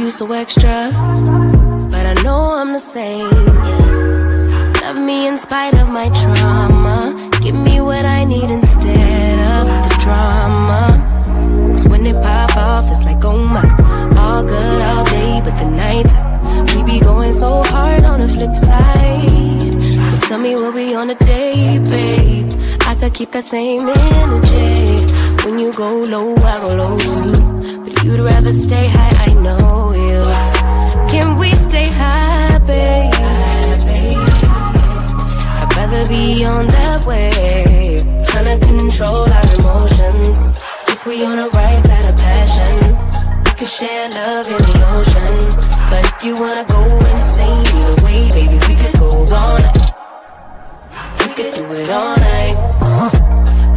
you so extra, but I know I'm the same, yeah. Love me in spite of my trauma. Give me what I need instead of the drama. Cause when it pop off, it's like, oh my. All good all day, but the night we be going so hard on the flip side. So tell me what we on a day, babe. I could keep that same energy. When you go low, I go low too. But you'd rather stay high, I know you. Can we stay high, babe? I'd rather be on that wave, tryna control our emotions. If we on the right side of passion, we could share love in the ocean. But if you wanna go insane either way, baby, we could go all night. We could do it all night.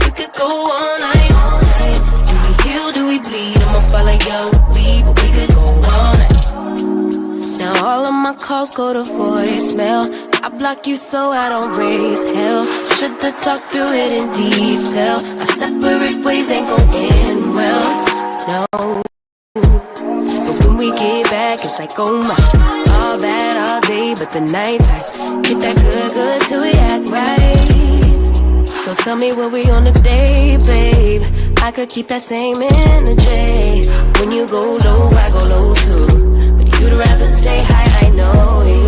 We could go all night, all night. Do we heal, do we bleed? I'ma follow your lead, but we could go all night. Now all of my calls go to voicemail. I block you so I don't raise hell. Should've talked through it in detail. Our separate ways ain't gon' end well, no. But when we get back, it's like, oh my. All bad all day, but the night I get that good till we act right. So tell me what we on today, babe. I could keep that same energy. When you go low, I go low too. But you'd rather stay high, I know you.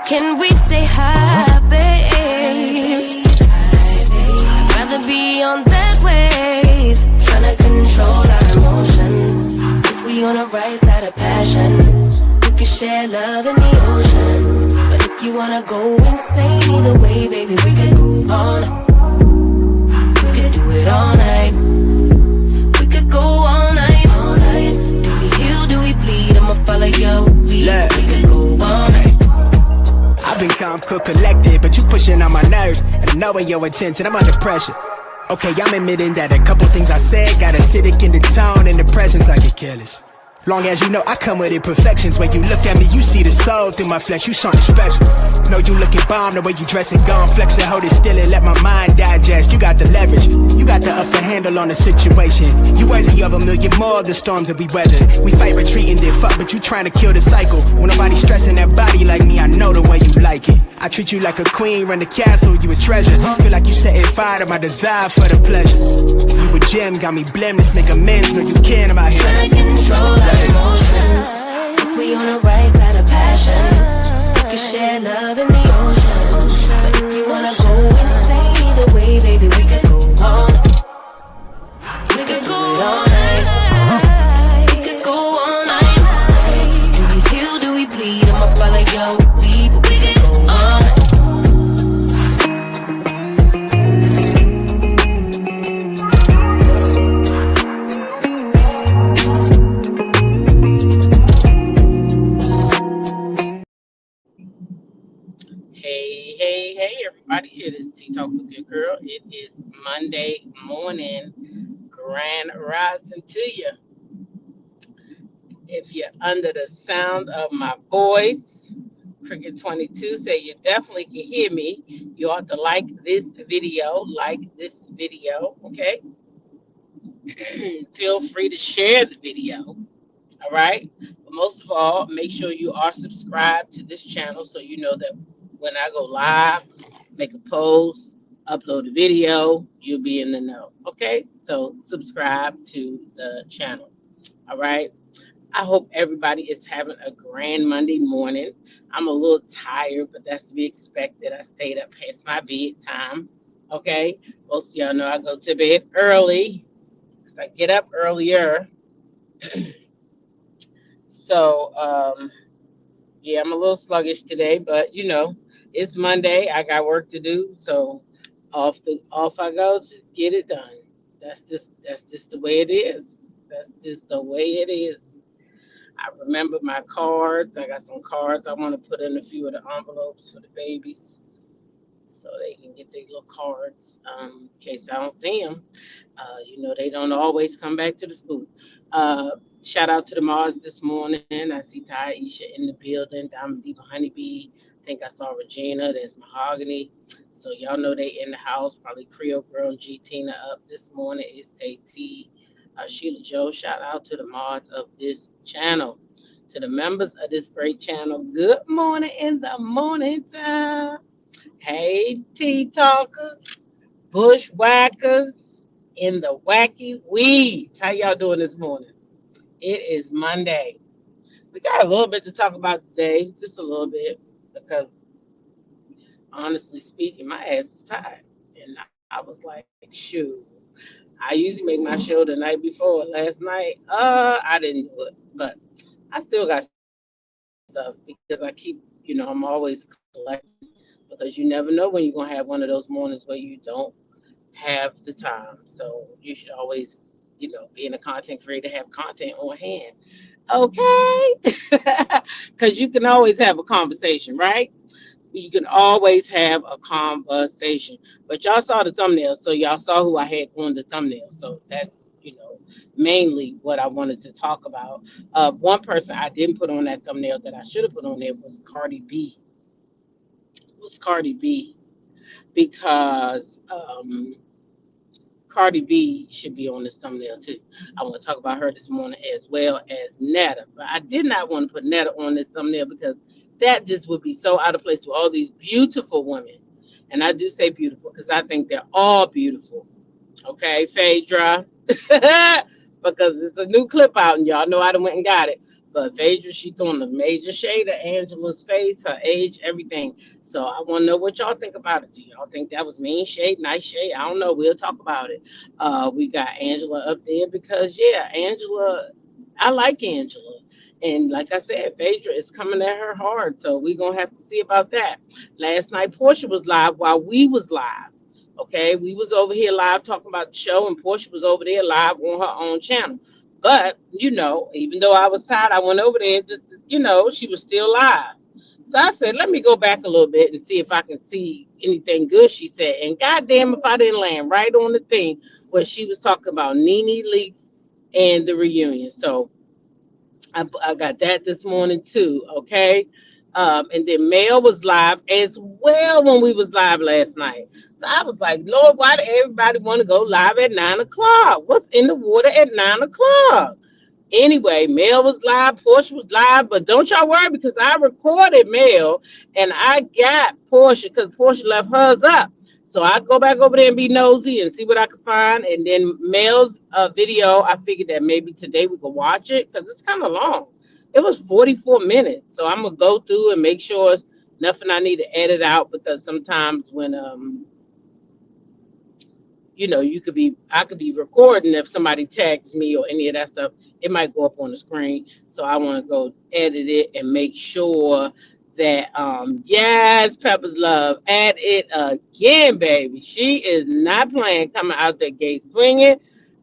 Can we stay high, babe? I'd rather be on that wave, tryna control our emotions. If we on the right side of passion, we can share love in the ocean. But if you wanna go insane either way, baby, we could go all night. We could do it all night. We could go all night, all night. Do we heal, do we bleed? I'ma follow your lead. We could go all night. I've been calm, cool, collected, but you pushing on my nerves. And I know when your attention, I'm under pressure. Okay, I'm admitting that a couple things I said got acidic in the tone and the presence, I get careless. Long as you know I come with imperfections. When you look at me, you see the soul through my flesh. You something special. Know you looking bomb, the way you dress it, gone flex it, hold it still and let my mind digest. You got the leverage, you got the upper handle on the situation. You worthy of a million more of the storms that we weather. We fight retreating, then fuck, but you trying to kill the cycle. When nobody's stressing that body like me, I know the way you like it. I treat you like a queen, run the castle, you a treasure. Feel like you setting fire to my desire for the pleasure. You a gem, got me blameless, make amends, know you can, I'm out here trying to control our emotions. If we on the right side of passion, we can share love in the ocean. But if you wanna go insane either way, baby, we could go all night. We could go all night. We could go all night. Do we heal, do we bleed? I'ma follow your lead, but we could go all night. Hey, everybody. It is Tea Talk with your girl. It is Monday morning. Grand rising to you. If you're under the sound of my voice, Cricket 22 say you definitely can hear me. You ought to like this video. Okay? Feel free to share the video. All right? But most of all, make sure you are subscribed to this channel so you know that when I go live, make a post, upload a video, you'll be in the know. Okay? So subscribe to the channel. All right? I hope everybody is having a grand Monday morning. I'm a little tired, but that's to be expected. I stayed up past my bedtime. Okay? Most of y'all know I go to bed early because I get up earlier. So, yeah, I'm a little sluggish today, but you know, it's Monday. I got work to do, so off I go to get it done. That's just the way it is. That's just the way it is. I remember my cards. I got some cards I want to put in a few of the envelopes for the babies, so they can get their little cards in case I don't see them. You know, they don't always come back to the school. Shout out to the Mars this morning. I see Taisha in the building. Diamond Diva Honeybee. I think I saw Regina. There's Mahogany. So y'all know they in the house. Probably Creole Girl and G Tina up this morning. It's Tay T. Sheila Joe. Shout out to the Mars of this channel. To the members of this great channel, good morning in the morning time. Hey, tea talkers, bushwhackers, in the wacky weeds. How y'all doing this morning? It is Monday. We got a little bit to talk about today, just a little bit, because honestly speaking, my ass is tired. And I was like, shoot. I usually make my show the night before. Last night, I didn't do it. But I still got stuff because I keep, I'm always collecting because you never know when you're going to have one of those mornings where you don't have the time. So you should always, being a content creator, have content on hand. Okay? Because you can always have a conversation, right? You can always have a conversation. But y'all saw the thumbnail, so y'all saw who I had on the thumbnail. So that's, you know, mainly what I wanted to talk about. One person I didn't put on that thumbnail that I should have put on there was Cardi B. Was Cardi B because Cardi B should be on this thumbnail too. I want to talk about her this morning as well as Netta. But I did not want to put Netta on this thumbnail because that just would be so out of place with all these beautiful women. And I do say beautiful because I think they're all beautiful. Okay, Phaedra. Because it's a new clip out and y'all know I done went and got it. But Phaedra, she throwing a major shade at Angela's face, her age, everything. So I want to know what y'all think about it. Do y'all think that was mean shade, nice shade? I don't know. We'll talk about it. We got Angela up there because, yeah, Angela, I like Angela. And like I said, Phaedra is coming at her hard. So we're going to have to see about that. Last night, Porsha was live while we was live. Okay, we was over here live talking about the show, and Porsha was over there live on her own channel. But even though I was tired, I went over there just she was still live. So I said, let me go back a little bit and see if I can see anything good she said. And goddamn, if I didn't land right on the thing where she was talking about Nene Leakes and the reunion. So I got that this morning too. Okay. And then Mel was live as well when we was live last night. So I was like, Lord, why do everybody want to go live at 9 o'clock? What's in the water at 9 o'clock? Anyway, Mel was live, Porsha was live, but don't y'all worry because I recorded Mel and I got Porsha because Porsha left hers up. So I go back over there and be nosy and see what I can find. And then Mel's video, I figured that maybe today we could watch it because it's kind of long. It was 44 minutes. So I'm going to go through and make sure it's nothing I need to edit out because sometimes when I could be recording if somebody texts me or any of that stuff, it might go up on the screen. So I want to go edit it and make sure that, yes, Pepper's Love, add it again, baby. She is not playing coming out that gate swinging.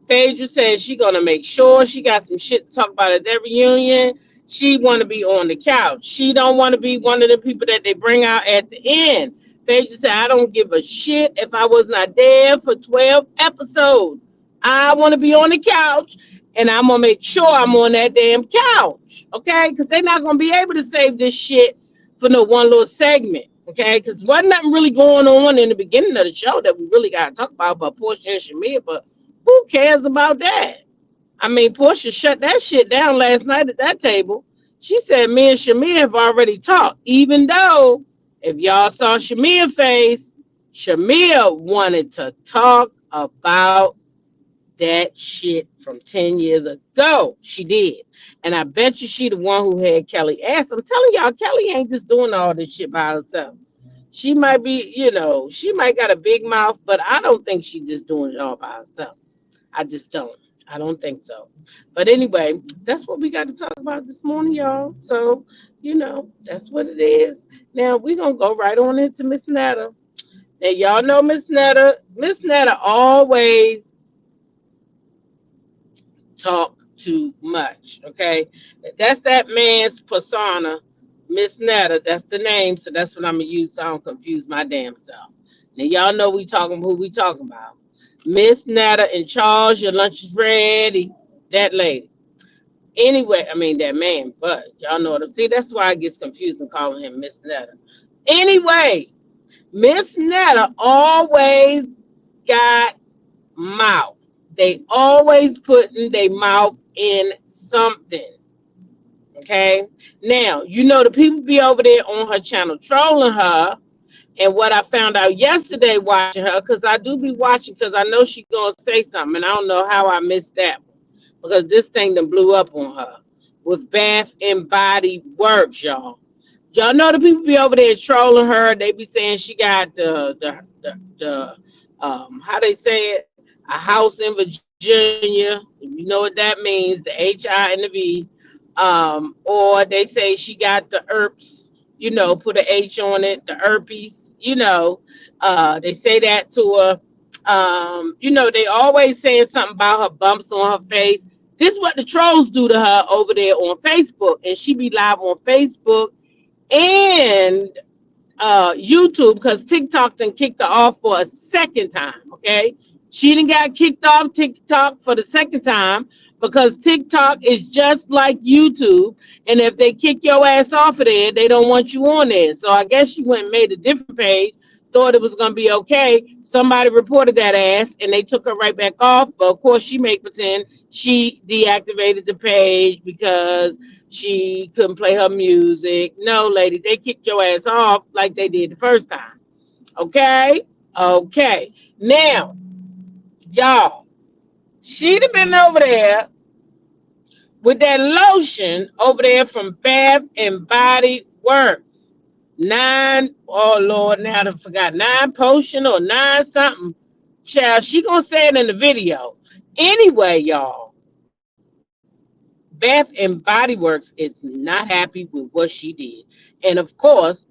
Phaedra says she going to make sure she got some shit to talk about at their reunion. She want to be on the couch. She don't want to be one of the people that they bring out at the end. They just said, I don't give a shit if I was not there for 12 episodes. I want to be on the couch, and I'm going to make sure I'm on that damn couch, okay? Because they're not going to be able to save this shit for no one little segment, okay? Because wasn't nothing really going on in the beginning of the show that we really got to talk about Porsha and Shamir, but who cares about that? I mean, Porsha shut that shit down last night at that table. She said me and Shamir have already talked, even though if y'all saw Shamir's face, Shamir wanted to talk about that shit from 10 years ago. She did. And I bet you she the one who had Kelly ass. I'm telling y'all, Kelly ain't just doing all this shit by herself. She might be, she might got a big mouth, but I don't think she just doing it all by herself. I just don't. I don't think so. But anyway, that's what we got to talk about this morning, y'all. So, that's what it is. Now, we're going to go right on into Miss Netta. Now, y'all know Miss Netta. Miss Netta always talk too much, okay? That's that man's persona, Miss Netta. That's the name, so that's what I'm going to use so I don't confuse my damn self. Now, y'all know who we talking about. Miss Netta and Charles, your lunch is ready. That lady. Anyway, I mean that man, but y'all know what I'm see. That's why I get confused and calling him Miss Netta. Anyway, Miss Netta always got mouth. They always putting their mouth in something. Okay. Now, you know the people be over there on her channel trolling her. And what I found out yesterday watching her, because I do be watching, because I know she gonna say something, and I don't know how I missed that one, because this thing done blew up on her with Bath and Body Works, y'all. Y'all know the people be over there trolling her. They be saying she got the how they say it, a house in Virginia. You know what that means, the HI and the V. Or they say she got the herpes, you know, put a H on it, the herpes, you know. They say that to her. You know, they always saying something about her bumps on her face. This is what the trolls do to her over there on Facebook. And she be live on Facebook and YouTube, because TikTok done kicked her off for a second time. Okay, she done got kicked off TikTok for the second time because TikTok is just like YouTube, and if they kick your ass off of there, they don't want you on there. So I guess she went and made a different page, thought it was gonna be okay. Somebody reported that ass, and they took her right back off. But of course, she made pretend she deactivated the page because she couldn't play her music. No, lady, they kicked your ass off like they did the first time. Okay? Okay. Now, y'all, she'd have been over there with that lotion over there from Bath and Body Works. Oh Lord, now I forgot, 9 potion or 9 something. Child, she gonna say it in the video. Anyway, y'all, Bath and Body Works is not happy with what she did. And of course,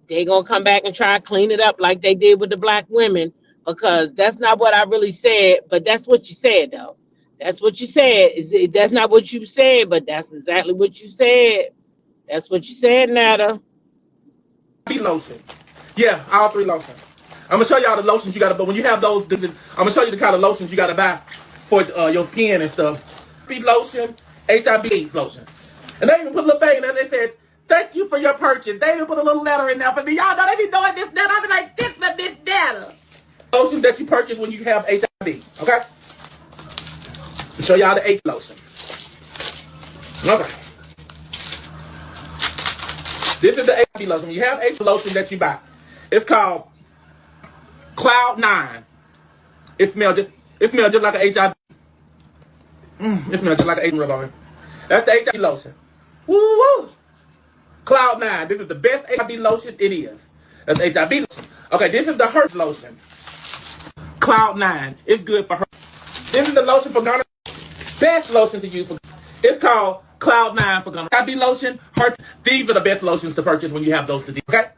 they gonna come back and try to clean it up like they did with the black women, because that's not what I really said, but that's what you said though. That's what you said. That's not what you said, but that's exactly what you said. That's what you said, Netta. Lotion. Yeah, all 3 lotions. I'm gonna show y'all the lotions you gotta, but when you have those, I'm gonna show you the kind of lotions you gotta buy for your skin and stuff. Lotion, HIV lotion. And they even put a little thing in there. They said, "Thank you for your purchase." They even put a little letter in there for me. Y'all know they be doing this, that. I be like, this for this data. Lotions that you purchase when you have HIV. Okay? I'll show y'all the H lotion. Okay. This is the HIV lotion. When you have H lotion that you buy, it's called Cloud 9. It smells just like an HIV. It smells just like an rub on it. That's the HIV lotion. Woo woo. Cloud 9. This is the best HIV lotion it is. That's HIV lotion. Okay, this is the Herpes lotion. Cloud 9. It's good for her. This is the lotion for gonorrhea. Best lotion to use for. It's called Cloud 9 for gonorrhea. HIV lotion, Herpes. These are the best lotions to purchase when you have those to do. Okay?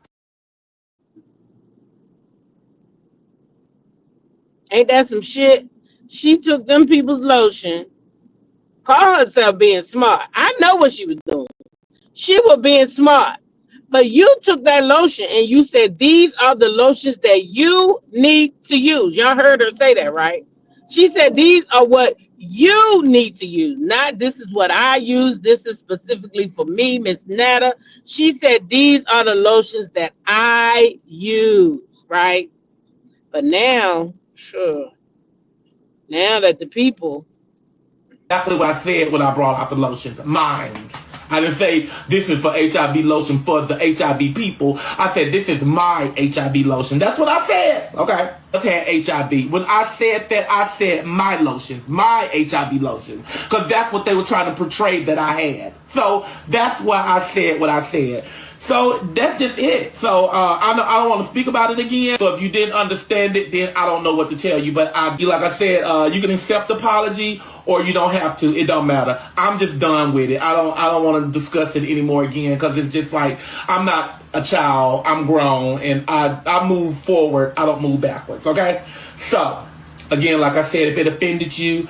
Ain't that some shit? She took them people's lotion, called herself being smart. I know what she was doing. She was being smart. But you took that lotion and you said, these are the lotions that you need to use. Y'all heard her say that, right? She said, these are what you need to use. Not this is what I use. This is specifically for me, Miss Netta. She said, these are the lotions that I use, right? But now, sure. Now that the people. Exactly what I said when I brought out the lotions. Mine. I didn't say this is for HIV lotion for the HIV people. I said this is my HIV lotion. That's what I said. Okay. I had HIV. When I said that, I said my lotions, my HIV lotions. Because that's what they were trying to portray that I had. So that's why I said what I said. So that's just it. So I don't want to speak about it again. So if you didn't understand it, then I don't know what to tell you. But like I said, you can accept the apology or you don't have to. It don't matter. I'm just done with it. I don't want to discuss it anymore again because it's just like I'm not a child. I'm grown and I move forward. I don't move backwards. Okay. So again, like I said, if it offended you,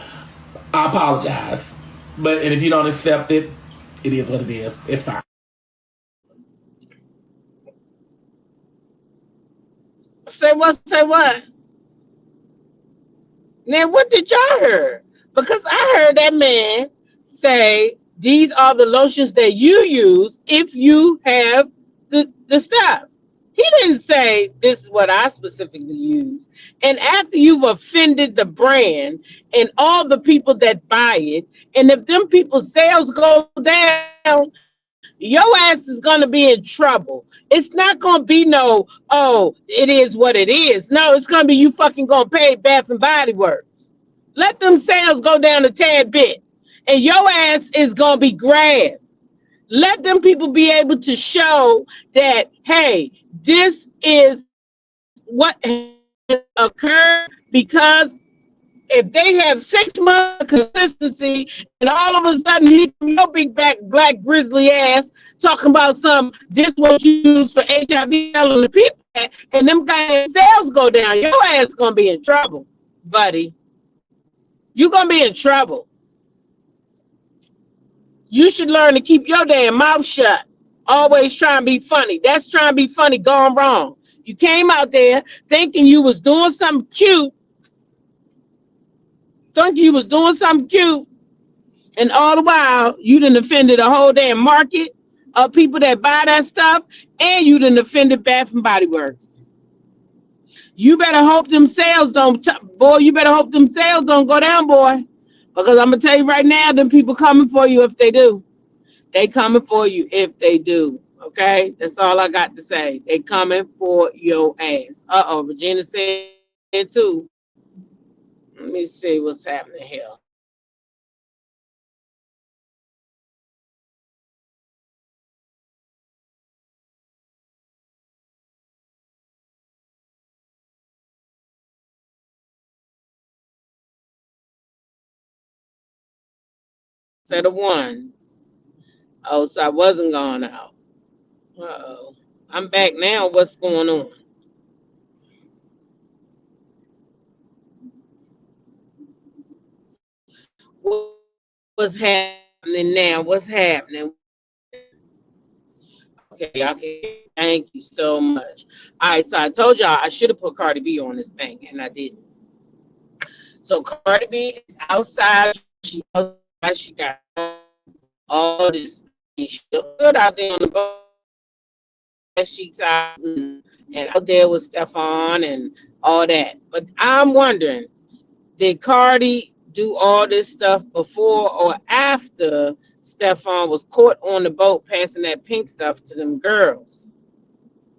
I apologize. And if you don't accept it, it is what it is. It's fine. Say what? Say what? Now, what did y'all hear? Because I heard that man say, these are the lotions that you use if you have the stuff. He didn't say this is what I specifically use. And after you've offended the brand and all the people that buy it, and if them people's sales go down, your ass is going to be in trouble. It's not going to be no, oh, it is what it is. No, it's going to be you fucking going to pay Bath and Body Works. Let them sales go down a tad bit, and your ass is going to be grass. Let them people be able to show that, hey, this is what occurred because if they have 6 months of consistency and all of a sudden here come your big back black grizzly ass talking about some this what you use for HIV telling the people that, and them guys sales go down, your ass gonna be in trouble, buddy. You gonna be in trouble. You should learn to keep your damn mouth shut. Always trying to be funny. That's trying to be funny gone wrong. You came out there thinking you was doing something cute, and all the while you done offended a whole damn market of people that buy that stuff, and you done offended Bath and Body Works. You better hope them sales don't, boy. You better hope them sales don't go down, boy, because I'm gonna tell you right now, them people coming for you if they do. They coming for you if they do. Okay, that's all I got to say. They coming for your ass. Regina said too. Let me see what's happening here. Set of one. Oh, so I wasn't gone out. Uh-oh. I'm back now. What's going on? What's happening now? What's happening? Okay, y'all can. Thank you so much. All right, so I told y'all I should have put Cardi B on this thing, and I didn't. So Cardi B is outside. She outside. She got all this. She look good out there on the boat. She's out and out there with Stefon and all that. But I'm wondering, did Cardi do all this stuff before or after Stefon was caught on the boat passing that pink stuff to them girls?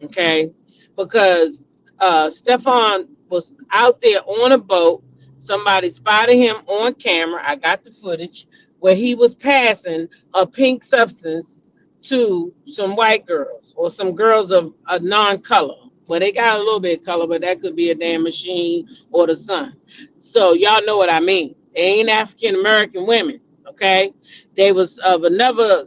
Okay, because Stefon was out there on a boat. Somebody spotted him on camera. I got the footage where he was passing a pink substance to some white girls or some girls of a non-color. Well, they got a little bit of color, but that could be a damn machine or the sun. So y'all know what I mean. They ain't African American women, okay? They was of another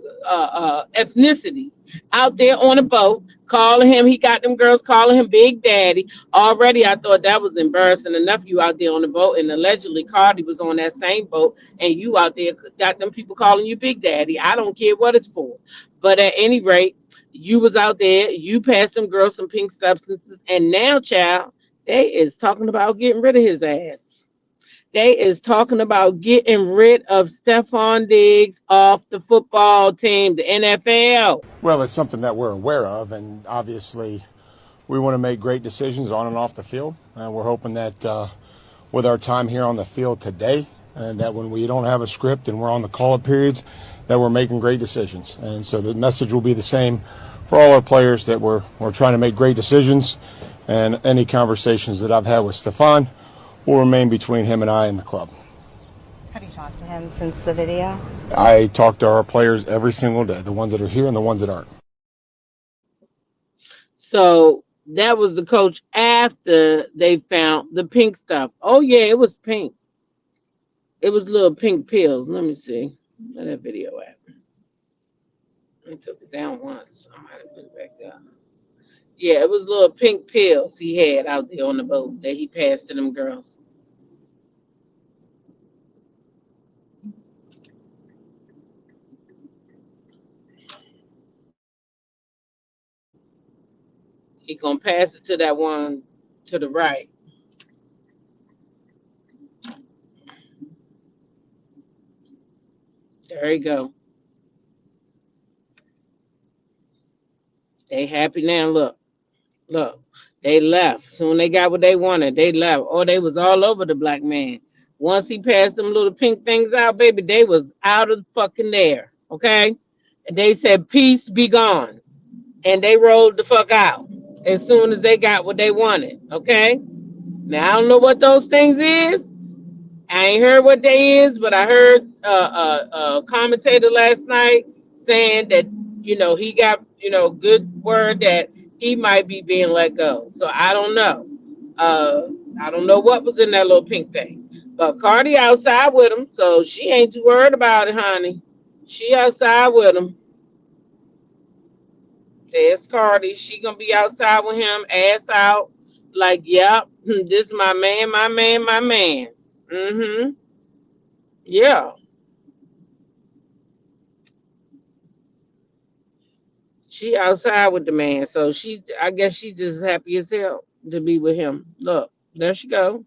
ethnicity out there on a boat calling him. He got them girls calling him Big Daddy. Already, I thought that was embarrassing enough. You out there on the boat, and allegedly Cardi was on that same boat, and you out there got them people calling you Big Daddy. I don't care what it's for, but at any rate, you was out there. You passed them girls some pink substances, and now, child, they is talking about getting rid of his ass. They is talking about getting rid of Stefon Diggs off the football team, the NFL. Well, it's something that we're aware of, and obviously we want to make great decisions on and off the field. And we're hoping that with our time here on the field today, and that when we don't have a script and we're on the call-up periods, that we're making great decisions. And so the message will be the same for all our players, that we're trying to make great decisions, and any conversations that I've had with Stefon will remain between him and I and the club. Have you talked to him since the video? I talk to our players every single day, the ones that are here and the ones that aren't. So that was the coach after they found the pink stuff. Oh yeah, it was pink. It was little pink pills. Let me see. Where that video at? I took it down once. I might have put it back up. Yeah, it was little pink pills he had out there on the boat that he passed to them girls. He gonna pass it to that one to the right. There you go. They happy now. Look. Look, they left. Soon they got what they wanted. They left. Oh, they was all over the black man. Once he passed them little pink things out, baby, they was out of fucking there. Okay? And they said, peace be gone. And they rolled the fuck out as soon as they got what they wanted. Okay? Now I don't know what those things is. I ain't heard what they is, but I heard a commentator last night saying that he got good word that he might be being let go. So I don't know. Uh, I don't know what was in that little pink thing, but Cardi outside with him, so she ain't too worried about it, honey. She outside with him. There's Cardi. She gonna be outside with him, ass out, like, yep, this my man, my man, my man. Mm-hmm. Yeah. She outside with the man, so I guess she just happy as hell to be with him. Look, there she go.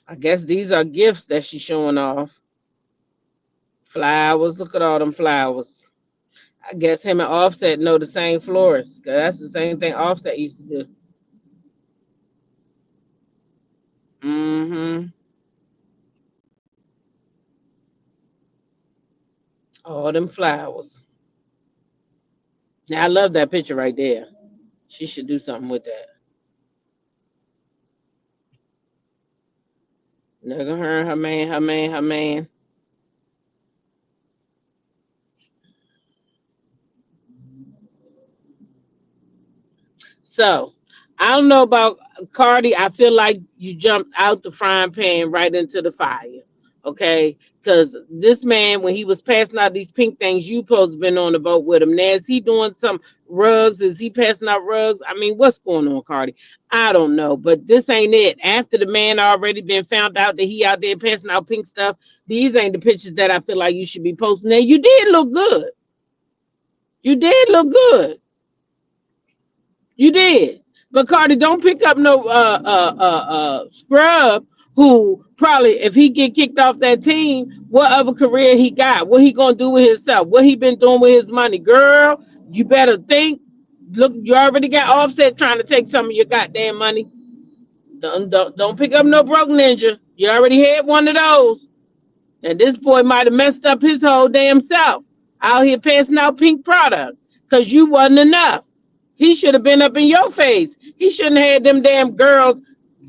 I guess these are gifts that she's showing off. Flowers, look at all them flowers. I guess him and Offset know the same florist, 'cause that's the same thing Offset used to do. Mm-hmm. All them flowers. Now I love that picture right there. She should do something with that. Look at her, her man, her man, her man. So I don't know about Cardi. I feel like you jumped out the frying pan right into the fire. Okay. Because this man, when he was passing out these pink things, you supposed to been on the boat with him. Now, is he doing some rugs? Is he passing out rugs? I mean, what's going on, Cardi? I don't know. But this ain't it. After the man already been found out that he out there passing out pink stuff, these ain't the pictures that I feel like you should be posting. Now, you did look good. You did look good. You did. But Cardi, don't pick up no scrub who probably, if he get kicked off that team, what other career he got? What he gonna do with himself? What he been doing with his money? Girl, you better think. Look, you already got Offset trying to take some of your goddamn money. Don't pick up no broke ninja. You already had one of those. And this boy might have messed up his whole damn self out here passing out pink products because you wasn't enough. He should have been up in your face. He shouldn't have had them damn girls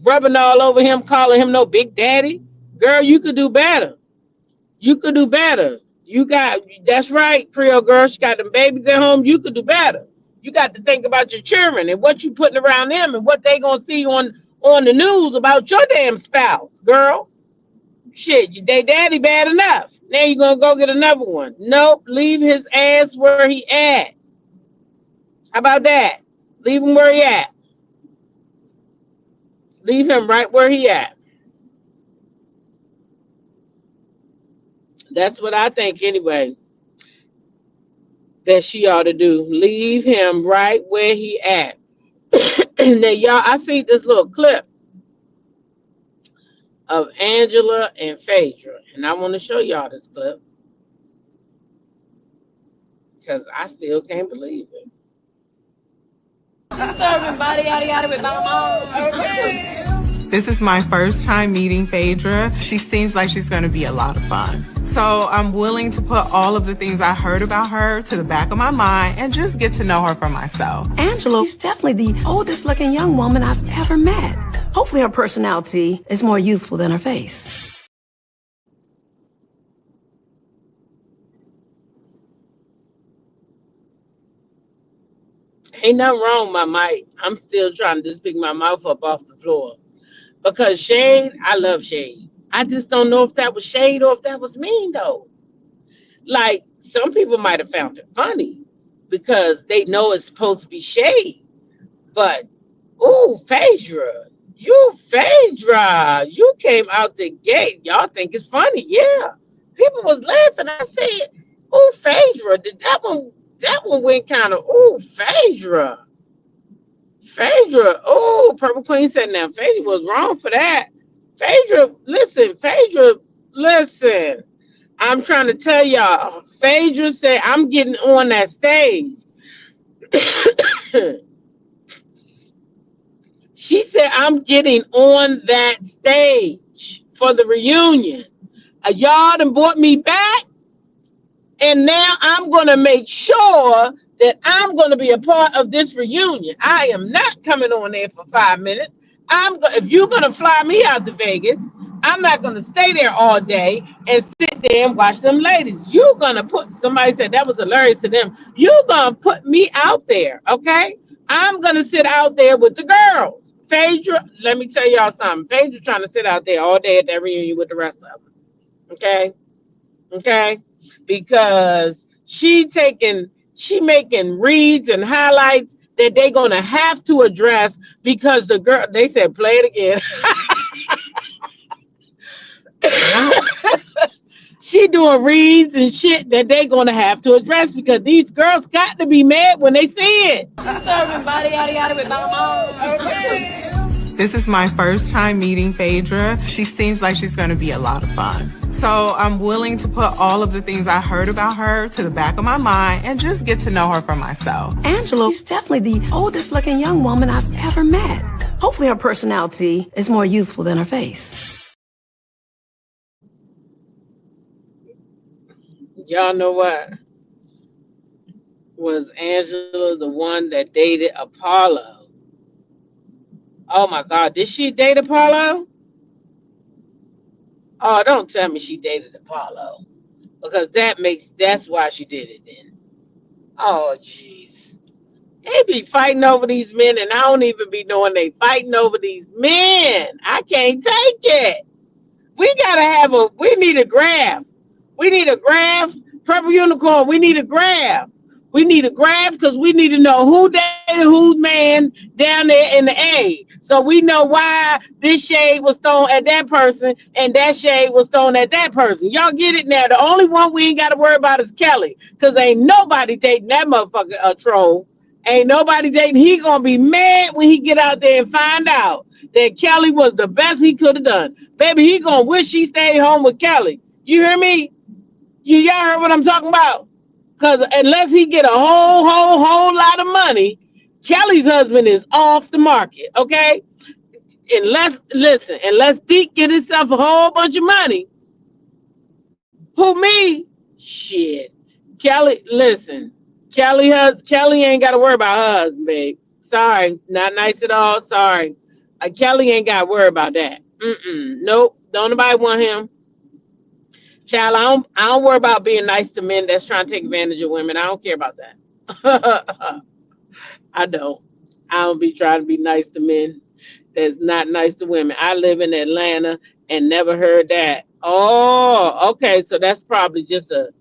rubbing all over him, calling him no big daddy. Girl, you could do better. You could do better. That's right, Creole girl. She got them babies at home. You could do better. You got to think about your children and what you putting around them and what they gonna see on the news about your damn spouse, girl. Shit, they daddy bad enough. Now you gonna go get another one. Nope, leave his ass where he at. How about that? Leave him where he at. Leave him right where he at. That's what I think anyway. That she ought to do. Leave him right where he at. And then y'all, I see this little clip of Angela and Phaedra. And I want to show y'all this clip. Because I still can't believe it. This is my first time meeting Phaedra. She seems like she's going to be a lot of fun. So I'm willing to put all of the things I heard about her to the back of my mind and just get to know her for myself. Angela is definitely the oldest looking young woman I've ever met. Hopefully her personality is more youthful than her face. Ain't nothing wrong with my mic. I'm still trying to just pick my mouth up off the floor. Because shade, I love shade. I just don't know if that was shade or if that was mean though. Like some people might have found it funny because they know it's supposed to be shade. But ooh, Phaedra, you came out the gate. Y'all think it's funny, yeah. People was laughing. I said, ooh, Phaedra, did that one went kind of, ooh, Phaedra, oh, Purple Queen said now Phaedra was wrong for that. Phaedra, listen. I'm trying to tell y'all. Phaedra said, I'm getting on that stage. She said, I'm getting on that stage for the reunion. Y'all done brought me back, and now I'm going to make sure that I'm going to be a part of this reunion. I am not coming on there for 5 minutes. If you're going to fly me out to Vegas, I'm not going to stay there all day and sit there and watch them ladies. You're going to somebody said that was hilarious to them. You're going to put me out there, okay? I'm going to sit out there with the girls. Phaedra, let me tell y'all something. Phaedra trying to sit out there all day at that reunion with the rest of them, okay? Okay, because she making reads and highlights that they're gonna have to address because the girl, they said play it again. She doing reads and shit that they gonna have to address because these girls got to be mad when they see it. She's serving body yada yada with my mom. Okay. This is my first time meeting Phaedra. She seems like she's going to be a lot of fun. So I'm willing to put all of the things I heard about her to the back of my mind and just get to know her for myself. Angela is definitely the oldest looking young woman I've ever met. Hopefully her personality is more youthful than her face. Y'all know what? Was Angela the one that dated Apollo? Oh my God, did she date Apollo? Oh, don't tell me she dated Apollo. Because that's why she did it then. Oh, jeez. They be fighting over these men, and I don't even be knowing they fighting over these men. I can't take it. We need a graph. We need a graph. Purple Unicorn, we need a graph. We need a graph because we need to know who dated whose man down there in the A. So we know why this shade was thrown at that person and that shade was thrown at that person. Y'all get it now. The only one we ain't got to worry about is Kelly because ain't nobody dating that motherfucker a troll. Ain't nobody dating. He going to be mad when he get out there and find out that Kelly was the best he could have done. Baby, he going to wish he stayed home with Kelly. You hear me? Y'all heard what I'm talking about? Because unless he get a whole lot of money, Kelly's husband is off the market, okay? Unless Deke get himself a whole bunch of money. Who, me? Shit. Kelly, listen. Kelly ain't got to worry about her husband, babe. Sorry. Not nice at all. Sorry. Kelly ain't got to worry about that. Nope. Don't nobody want him. Child, I don't worry about being nice to men that's trying to take advantage of women. I don't care about that. I don't. I don't be trying to be nice to men that's not nice to women. I live in Atlanta and never heard that. Oh, okay. So that's probably just a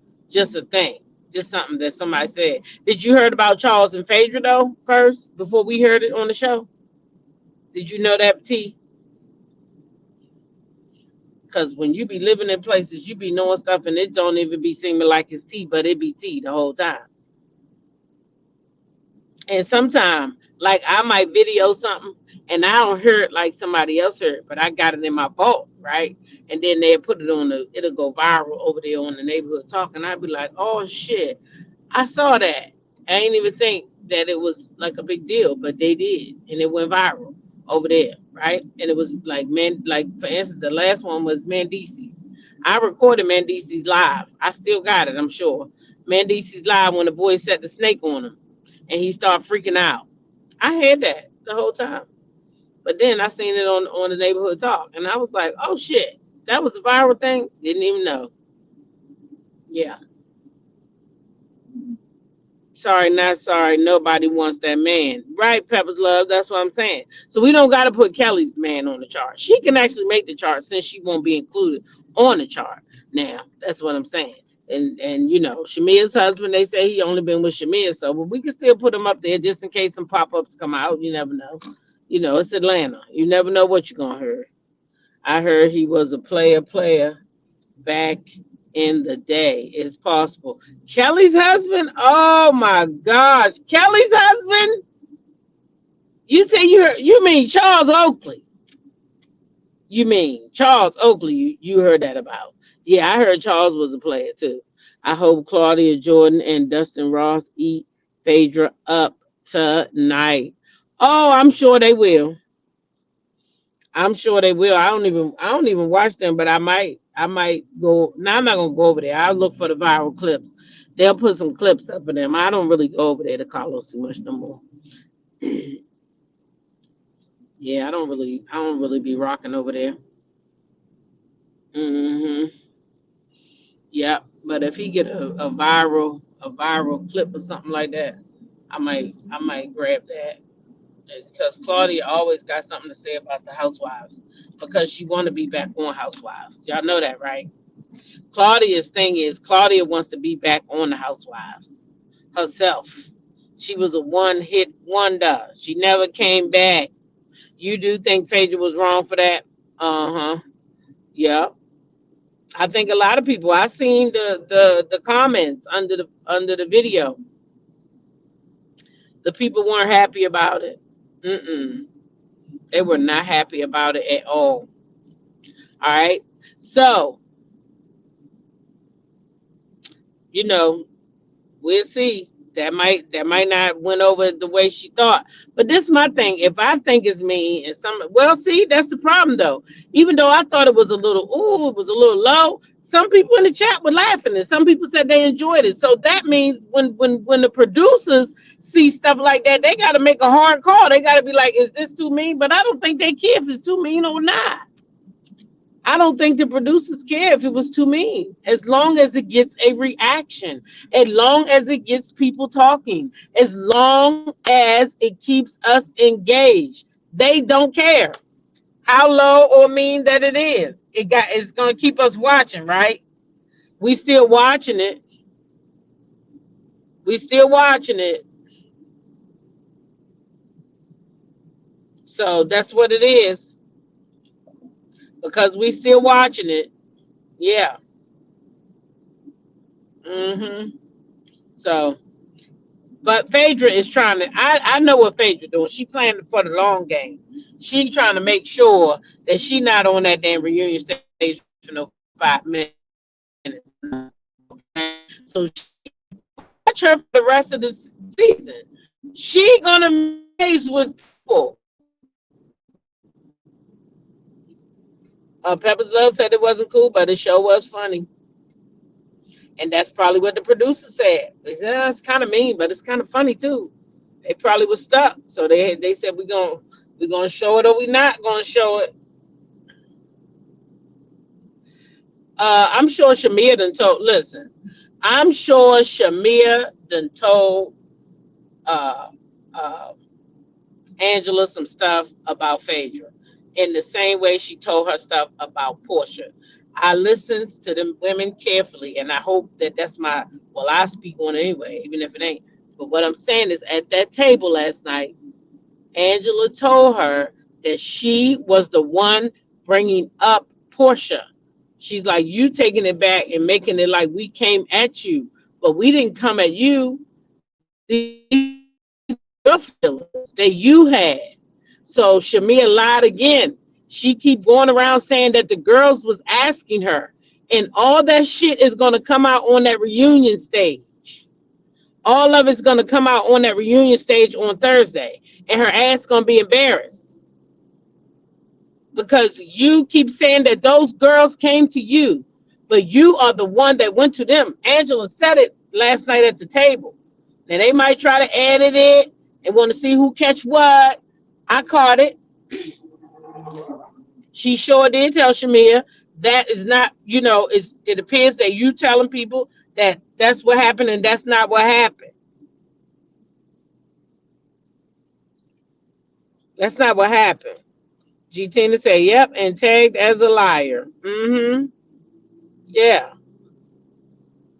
thing. Just something that somebody said. Did you heard about Charles and Phaedra though first before we heard it on the show? Did you know that, T? Because when you be living in places, you be knowing stuff and it don't even be seeming like it's tea, but it be tea the whole time. And sometimes, like I might video something and I don't hear it like somebody else heard, but I got it in my vault, right? And then they'll put it on it'll go viral over there on the neighborhood talk. And I'd be like, oh shit, I saw that. I ain't even think that it was like a big deal, but they did. And it went viral over there, right? And it was like for instance, the last one was Mandisi's. I recorded Mandisi's live. I still got it, I'm sure. Mandisi's live when the boy set the snake on him and he started freaking out. I had that the whole time. But then I seen it on the neighborhood talk and I was like, oh shit, that was a viral thing? Didn't even know. Yeah. Sorry, not sorry. Nobody wants that man. Right, Pepper's Love. That's what I'm saying. So we don't got to put Kelly's man on the chart. She can actually make the chart since she won't be included on the chart. Now, that's what I'm saying. And you know, Shamia's husband, they say he only been with Shamia. So but we can still put him up there just in case some pop-ups come out. You never know. You know, it's Atlanta. You never know what you're going to hear. I heard he was a player back in the day. It's possible. Kelly's husband? Oh my gosh. Kelly's husband? You say you mean Charles Oakley. You mean Charles Oakley? You heard that about? Yeah, I heard Charles was a player too. I hope Claudia Jordan and Dustin Ross eat Phaedra up tonight. Oh, I'm sure they will. I'm sure they will. I don't even watch them, but I might go. Now I'm not gonna go over there. I'll look for the viral clips. They'll put some clips up of them. I don't really go over there to Carlos too much no more. Yeah, I don't really be rocking over there. Hmm. Yeah, but if he get a viral clip or something like that, I might grab that because Claudia always got something to say about the housewives because she want to be back on Housewives. Y'all know that, right? Claudia's thing is Claudia wants to be back on the Housewives herself. She was a one-hit wonder. She never came back. You do think Phaedra was wrong for that? Uh-huh. Yeah. I think a lot of people. I seen the comments under the video. The people weren't happy about it. Mm-mm. They were not happy about it at all. All right. So, you know, we'll see. That might not went over the way she thought. But this is my thing. If I think it's me and see, that's the problem though. Even though I thought it was a little low. Some people in the chat were laughing, and some people said they enjoyed it. So that means when the producers see stuff like that, they got to make a hard call. They got to be like, is this too mean? But I don't think they care if it's too mean or not. I don't think the producers care if it was too mean, as long as it gets a reaction, as long as it gets people talking, as long as it keeps us engaged. They don't care how low or mean that it is. It's gonna keep us watching, right? We still watching it. We still watching it. So that's what it is because we still watching it. Yeah. Mhm. So. But Phaedra is trying to. I know what Phaedra doing. She playing for the long game. She trying to make sure that she not on that damn reunion stage for no 5 minutes. So she watch her for the rest of the season. She gonna face with people. Pepper's Love said it wasn't cool, but the show was funny, and that's probably what the producer said. They said it's kind of mean, but it's kind of funny too. They probably was stuck, so they said we're gonna show it or we not gonna show it. I'm sure Shamia done told. Listen, I'm sure Shamia done told uh, uh, Angela some stuff about Phaedra, in the same way she told her stuff about Porsha. I listens to them women carefully, and I hope that that's my. Well, I speak on it anyway, even if it ain't. But what I'm saying is, at that table last night, Angela told her that she was the one bringing up Porsha. She's like, you taking it back and making it like we came at you, but we didn't come at you. These are feelings that you had. So Shamia lied again. She keep going around saying that the girls was asking her, and all that shit is gonna come out on that reunion stage. All of it's gonna come out on that reunion stage on Thursday, and her ass gonna be embarrassed because you keep saying that those girls came to you, but you are the one that went to them. Angela said it last night at the table. Now they might try to edit it and want to see who catch what. I caught it. She sure did tell Shamia that is not, it appears that you telling people that that's what happened and that's not what happened. That's not what happened. G Tina said, yep, and tagged as a liar. Mm-hmm. Yeah.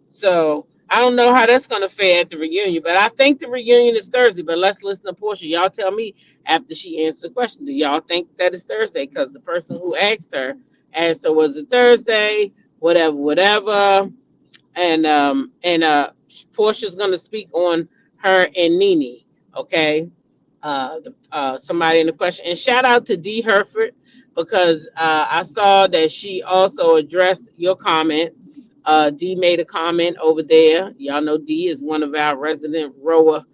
So I don't know how that's gonna fare at the reunion, but I think the reunion is Thursday. But let's listen to Porsha. Y'all tell me after she answered the question. Do y'all think that it's Thursday? Because the person who asked her was it Thursday? Whatever, whatever. And Portia's gonna speak on her and Nene. Okay. Somebody in the question. And shout out to D Herford. because I saw that she also addressed your comment. D made a comment over there. Y'all know D is one of our resident rower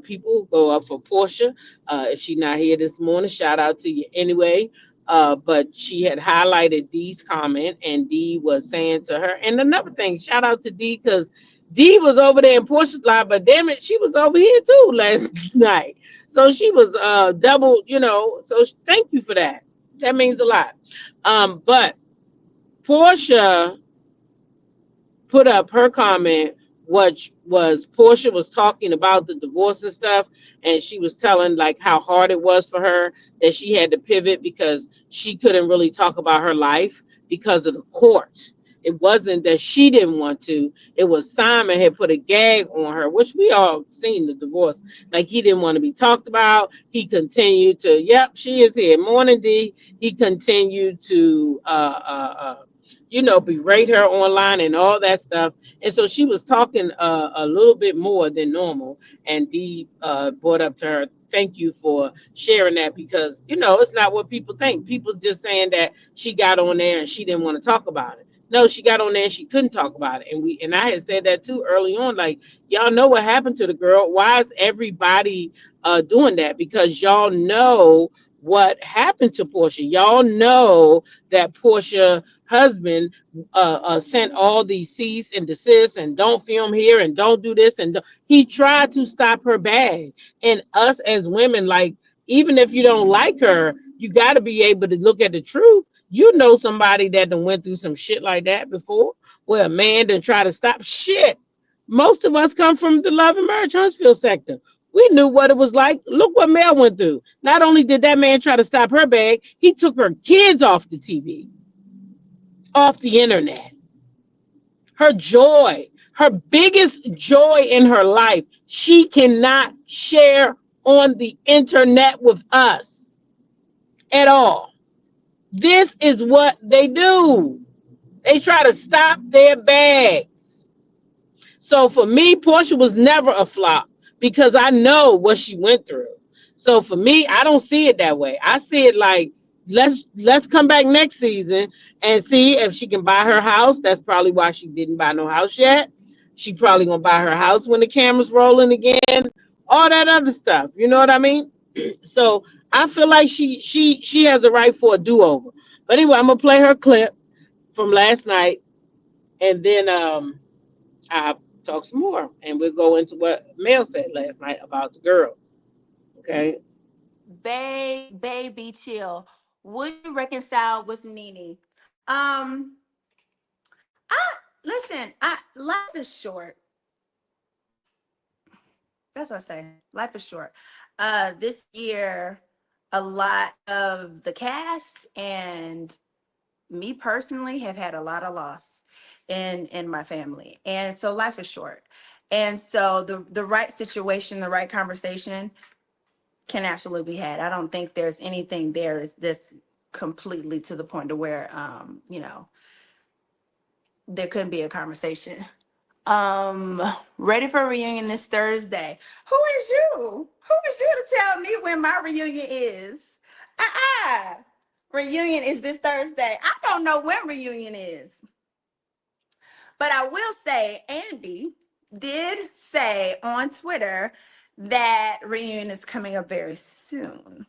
people who go up for Porsha. If she's not here this morning, shout out to you anyway. But she had highlighted D's comment, and D was saying to her, and another thing, shout out to D because D was over there in Portia's live, but damn it, she was over here too last night. So she was double, So thank you for that. That means a lot. But Portia put up her comment, which was Portia was talking about the divorce and stuff, and she was telling like how hard it was for her that she had to pivot because she couldn't really talk about her life because of the court. It wasn't that she didn't want to. It was Simon had put a gag on her, which we all seen the divorce. Like he didn't want to be talked about. He continued to, yep, she is here. Morning D. He continued to berate her online and all that stuff. And so she was talking a little bit more than normal. And Dee brought up to her, thank you for sharing that because, it's not what people think. People just saying that she got on there and she didn't want to talk about it. No, she got on there and she couldn't talk about it. And I had said that too early on, like, y'all know what happened to the girl. Why is everybody doing that? Because y'all know what happened to Portia. Y'all know that Portia husband sent all these cease and desist and don't film here and don't do this he tried to stop her bag. And us as women, like, even if you don't like her, you got to be able to look at the truth. You know somebody that done went through some shit like that before, where a man done try to stop shit. Most of us come from the love and marriage Huntsville sector. We knew what it was like. Look what Mel went through. Not only did that man try to stop her bag, he took her kids off the TV, off the internet. Her joy, her biggest joy in her life, she cannot share on the internet with us at all. This is what they do. They try to stop their bags. So for me, Portia was never a flop because I know what she went through. So for me, I don't see it that way. I see it like, let's come back next season and see if she can buy her house. That's probably why she didn't buy no house yet. She probably gonna buy her house when the camera's rolling again. All that other stuff. You know what I mean? So I feel like she has a right for a do-over. But anyway, I'm gonna play her clip from last night, and then I'll talk some more, and we'll go into what Mel said last night about the girl. Okay. Baby, chill. Would you reconcile with Nene? I listen. Life is short. That's what I say. Life is short. This year, a lot of the cast and me personally have had a lot of loss in my family, and so life is short. And so the right situation, the right conversation can absolutely be had. I don't think there's anything there is this completely to the point to where there couldn't be a conversation. Ready for a reunion this Thursday. Who is you? Who is you to tell me when my reunion is? Reunion is this Thursday. I don't know when reunion is. But I will say Andy did say on Twitter that reunion is coming up very soon.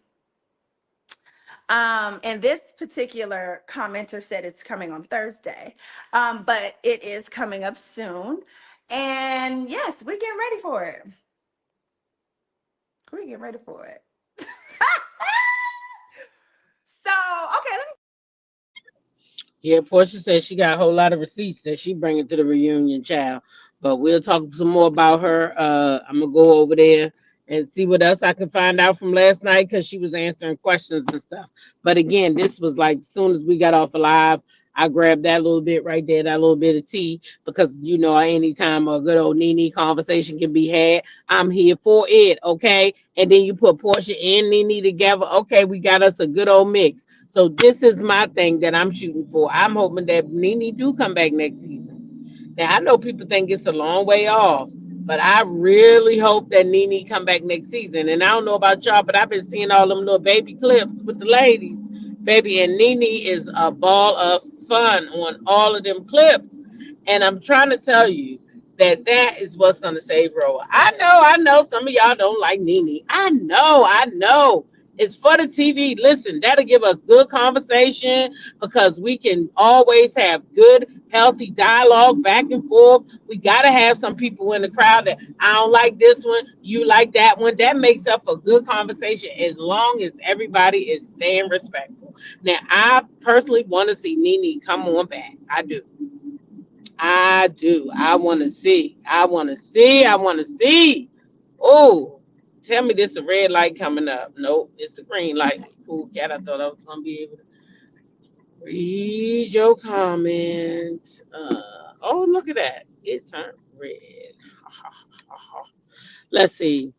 And this particular commenter said it's coming on Thursday, but it is coming up soon. And yes, we're getting ready for it. We're getting ready for it. So, okay, let me. Yeah, Portia says she got a whole lot of receipts that she bringing to the reunion, child. But we'll talk some more about her. I'm gonna go over there and see what else I can find out from last night because she was answering questions and stuff. But again, this was like as soon as we got off live, I grabbed that little bit right there, that little bit of tea, because anytime a good old Nene conversation can be had, I'm here for it, okay? And then you put Portia and Nene together, okay, we got us a good old mix. So this is my thing that I'm shooting for. I'm hoping that Nene do come back next season. Now I know people think it's a long way off, but I really hope that Nene come back next season. And I don't know about y'all, but I've been seeing all them little baby clips with the ladies. baby. And Nene is a ball of fun on all of them clips. And I'm trying to tell you that that is what's going to save Roa. I know some of y'all don't like Nene. I know. It's for the TV. Listen, that'll give us good conversation because we can always have good, healthy dialogue back and forth. We got to have some people in the crowd that I don't like this one, you like that one. That makes up for good conversation as long as everybody is staying respectful. Now, I personally want to see Nene come on back. I do. I do. I want to see. I want to see. I want to see. Oh, tell me this a red light coming up. Nope, it's a green light. Cool cat. I thought I was gonna be able to read your comment. Oh, look at that. It turned red. Let's see.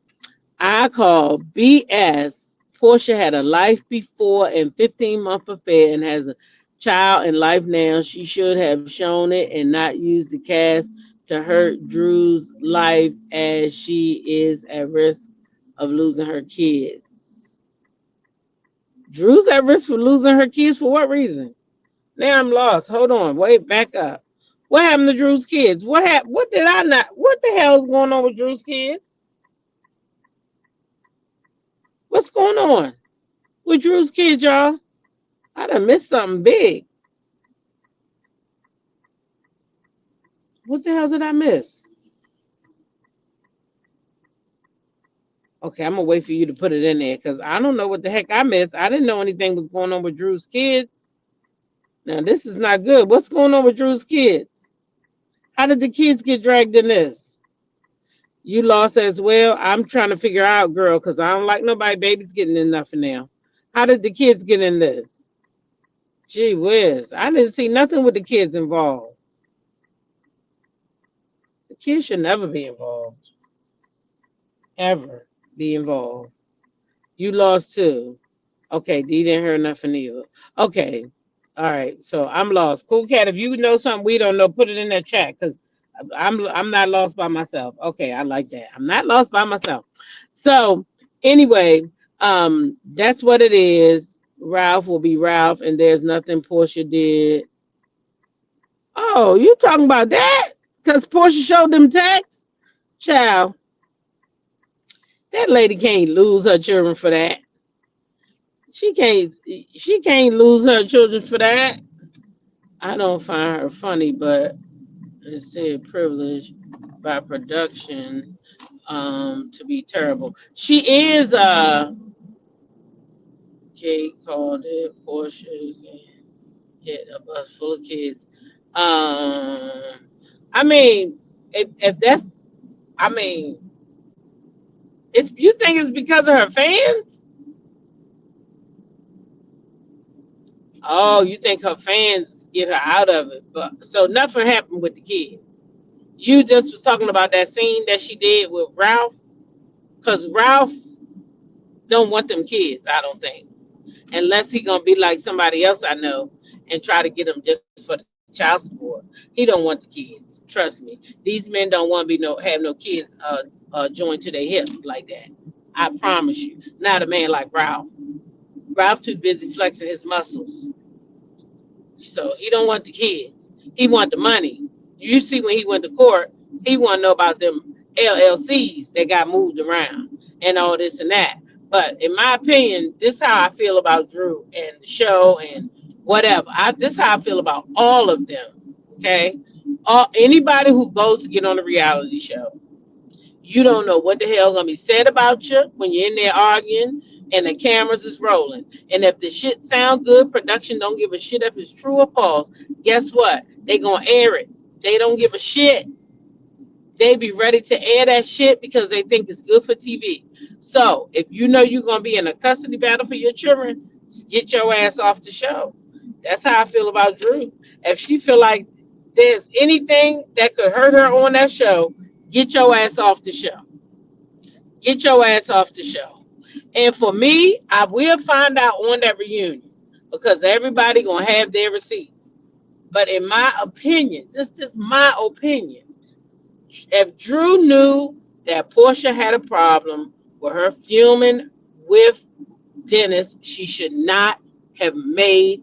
I call BS. Portia had a life before and 15-month affair and has a child in life now. She should have shown it and not used the cast to hurt Drew's life as she is at risk of losing her kids. Drew's at risk for losing her kids for what reason? Now I'm lost. Hold on. Wait, back up. What happened to Drew's kids? What happened? What did I not? What the hell is going on with Drew's kids? What's going on with Drew's kids, y'all? I done missed something big. What the hell did I miss? Okay, I'm gonna wait for you to put it in there because I don't know what the heck I missed. I didn't know anything was going on with Drew's kids. Now this is not good. What's going on with Drew's kids? How did the kids get dragged in this? You lost as well. I'm trying to figure out, girl, because I don't like nobody babies getting in nothing now. How did the kids get in this? Gee whiz. I didn't see nothing with the kids involved. The kids should never be involved. Ever be involved. You lost too. Okay, D didn't hear nothing either. Okay. All right. So I'm lost. Cool cat, if you know something we don't know, put it in that chat because I'm not lost by myself. Okay, I like that. I'm not lost by myself. So anyway, that's what it is. Ralph will be Ralph, and there's nothing Portia did. Oh, you talking about that? Because Portia showed them texts? Child, that lady can't lose her children for that. She can't lose her children for that. I don't find her funny, but it said privilege by production to be terrible. She is Kate called it Porsche hit a bus full of kids. I mean, if that's I mean, it's you think it's because of her fans? Oh, you think her fans get her out of it. But so nothing happened with the kids. You just was talking about that scene that she did with Ralph. Because Ralph don't want them kids, I don't think. Unless he gonna be like somebody else I know and try to get them just for the child support. He don't want the kids. Trust me. These men don't want to be have no kids joined to their hip like that. I promise you. Not a man like Ralph. Ralph too busy flexing his muscles. So he don't want the kids. He want the money. You see when he went to court, he want to know about them LLCs that got moved around and all this and that. But in my opinion, this is how I feel about Drew and the show and whatever. This is how I feel about all of them. Okay, anybody who goes to get on a reality show, you don't know what the hell gonna be said about you when you're in there arguing and the cameras is rolling. And if the shit sound good, production don't give a shit if it's true or false. Guess what? They gonna air it. They don't give a shit. They be ready to air that shit because they think it's good for TV. So if you know you're gonna be in a custody battle for your children, get your ass off the show. That's how I feel about Drew. If she feel like there's anything that could hurt her on that show, get your ass off the show. Get your ass off the show. And for me, I will find out on that reunion because everybody gonna have their receipts. But in my opinion, this is just my opinion. If Drew knew that Portia had a problem with her fuming with Dennis, she should not have made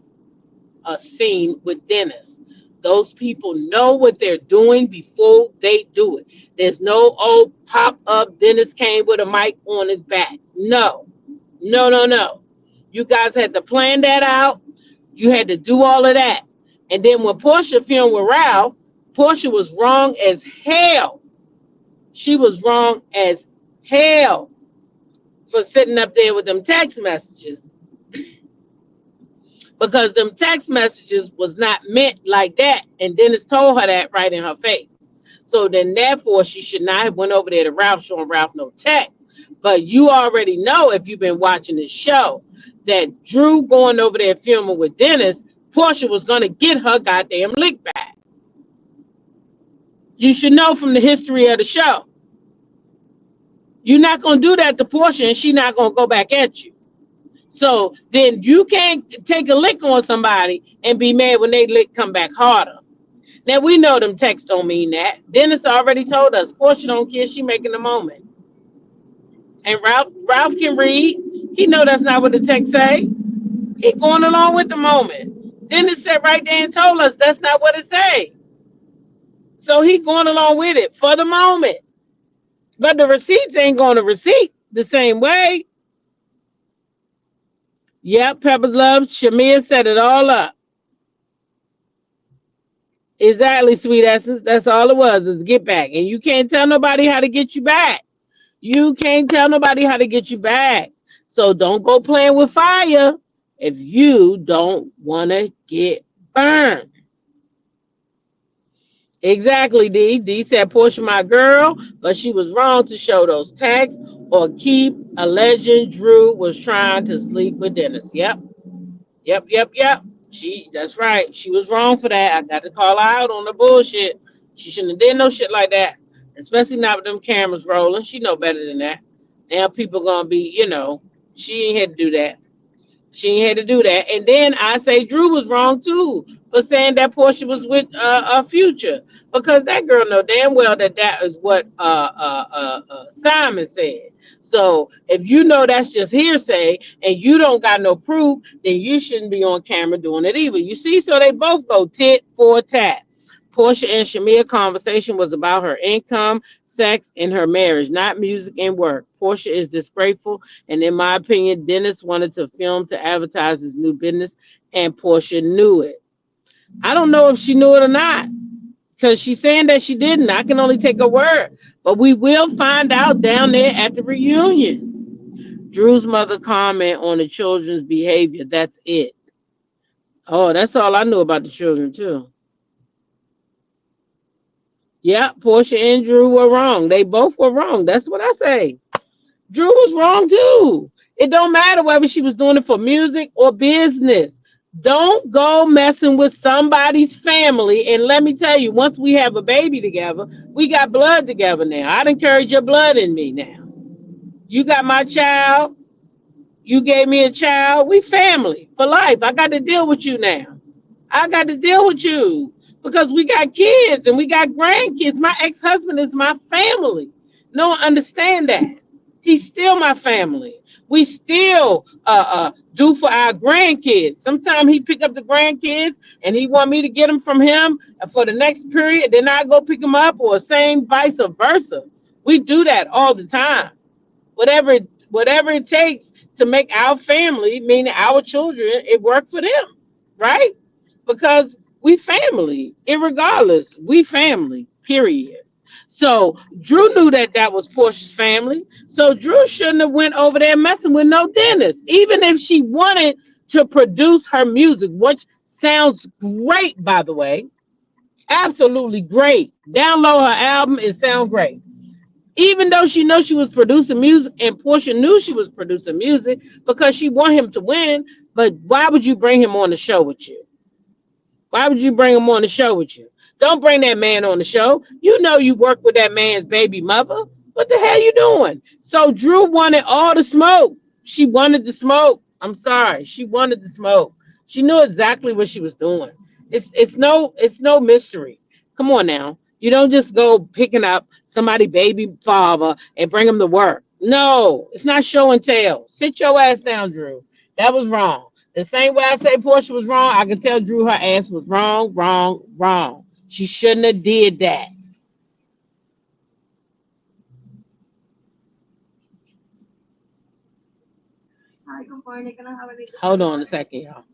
a scene with Dennis. Those people know what they're doing before they do it. There's no old pop up Dennis came with a mic on his back. No, no, no, no. You guys had to plan that out. You had to do all of that. And then when Porsha filmed with Ralph, Porsha was wrong as hell. She was wrong as hell for sitting up there with them text messages, because them text messages was not meant like that. And Dennis told her that right in her face. So then therefore she should not have went over there to Ralph showing Ralph no text. But you already know, if you've been watching this show, that Drew going over there filming with Dennis, Porsha was going to get her goddamn lick back. You should know from the history of the show. You're not going to do that to Porsha and she's not going to go back at you. So then you can't take a lick on somebody and be mad when they lick come back harder. Now we know them texts don't mean that. Dennis already told us Porsha don't care, she making the moment. And Ralph can read. He know that's not what the text say. He going along with the moment. Dennis said right there and told us that's not what it say. So he going along with it for the moment. But the receipts ain't going to receipt the same way. Yep, Pepper's Love. Shamir set it all up. Exactly, sweet essence. That's all it was, is get back. And you can't tell nobody how to get you back. You can't tell nobody how to get you back. So don't go playing with fire if you don't want to get burned. Exactly, D. D said, Porsha, my girl, but she was wrong to show those texts or keep alleging Drew was trying to sleep with Dennis. Yep. That's right. She was wrong for that. I got to call her out on the bullshit. She shouldn't have did no shit like that, especially not with them cameras rolling. She know better than that. Now people gonna be, she ain't had to do that. She ain't had to do that. And then I say Drew was wrong too for saying that Porsha was with a Future, because that girl know damn well that is what Simon said. So if you know that's just hearsay and you don't got no proof, then you shouldn't be on camera doing it either. You see, so they both go tit for tat. Porsha and Shamir conversation was about her income, sex, and her marriage, not music and work. Porsha is disgraceful, and in my opinion, Dennis wanted to film to advertise his new business, and Porsha knew it. I don't know if she knew it or not, because she's saying that she didn't. I can only take her word, but we will find out down there at the reunion. Drew's mother comment on the children's behavior. That's it. Oh, that's all I knew about the children too. Yeah, Porsha and Drew were wrong. They both were wrong. That's what I say. Drew was wrong too. It don't matter whether she was doing it for music or business. Don't go messing with somebody's family. And let me tell you, once we have a baby together, we got blood together now. I'd encourage your blood in me now. You got my child. You gave me a child. We family for life. I got to deal with you now. I got to deal with you because we got kids and we got grandkids. My ex-husband is my family. No one understand that. He's still my family. We still do for our grandkids. Sometimes he pick up the grandkids and he want me to get them from him for the next period. Then I go pick them up, or same vice versa. We do that all the time. Whatever it takes to make our family, meaning our children, it worked for them, right? Because we family, irregardless, we family, period. So Drew knew that was Porsha's family. So Drew shouldn't have went over there messing with no Dennis, even if she wanted to produce her music, which sounds great, by the way. Absolutely great. Download her album, it sounds great. Even though she knows she was producing music, and Porsha knew she was producing music because she want him to win, but why would you bring him on the show with you? Why would you bring him on the show with you? Don't bring that man on the show. You know you work with that man's baby mother. What the hell you doing? So Drew wanted all the smoke. She wanted the smoke. I'm sorry. She wanted the smoke. She knew exactly what she was doing. It's no mystery. Come on now. You don't just go picking up somebody baby father and bring him to work. No, it's not show and tell. Sit your ass down, Drew. That was wrong. The same way I say Porsha was wrong, I can tell Drew her ass was wrong, wrong, wrong. She shouldn't have did that. Hold on a second, y'all.